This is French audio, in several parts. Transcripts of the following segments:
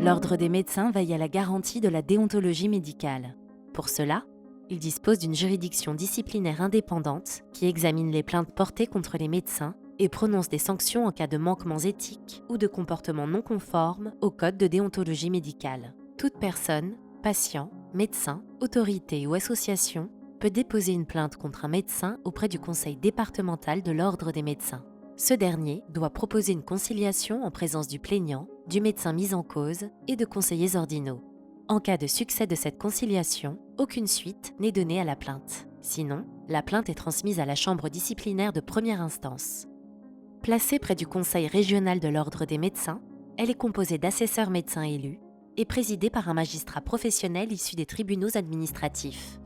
L'Ordre des médecins veille à la garantie de la déontologie médicale. Pour cela, il dispose d'une juridiction disciplinaire indépendante qui examine les plaintes portées contre les médecins et prononce des sanctions en cas de manquements éthiques ou de comportements non conformes au code de déontologie médicale. Toute personne, patient, médecin, autorité ou association peut déposer une plainte contre un médecin auprès du conseil départemental de l'Ordre des médecins. Ce dernier doit proposer une conciliation en présence du plaignant, du médecin mis en cause et de conseillers ordinaux. En cas de succès de cette conciliation, aucune suite n'est donnée à la plainte. Sinon, la plainte est transmise à la chambre disciplinaire de première instance. Placée près du conseil régional de l'Ordre des médecins, elle est composée d'assesseurs médecins élus et présidée par un magistrat professionnel issu des tribunaux administratifs.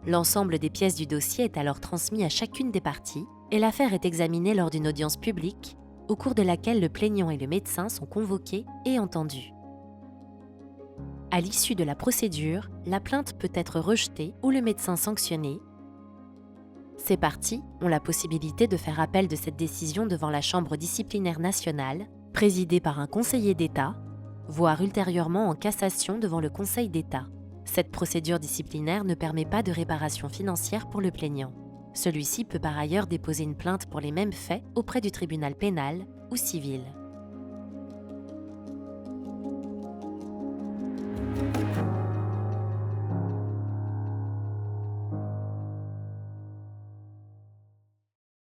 L'ensemble des pièces du dossier est alors transmis à chacune des parties et l'affaire est examinée lors d'une audience publique, au cours de laquelle le plaignant et le médecin sont convoqués et entendus. À l'issue de la procédure, la plainte peut être rejetée ou le médecin sanctionné. Ces parties ont la possibilité de faire appel de cette décision devant la Chambre disciplinaire nationale, présidée par un conseiller d'État, voire ultérieurement en cassation devant le Conseil d'État. Cette procédure disciplinaire ne permet pas de réparation financière pour le plaignant. Celui-ci peut par ailleurs déposer une plainte pour les mêmes faits auprès du tribunal pénal ou civil.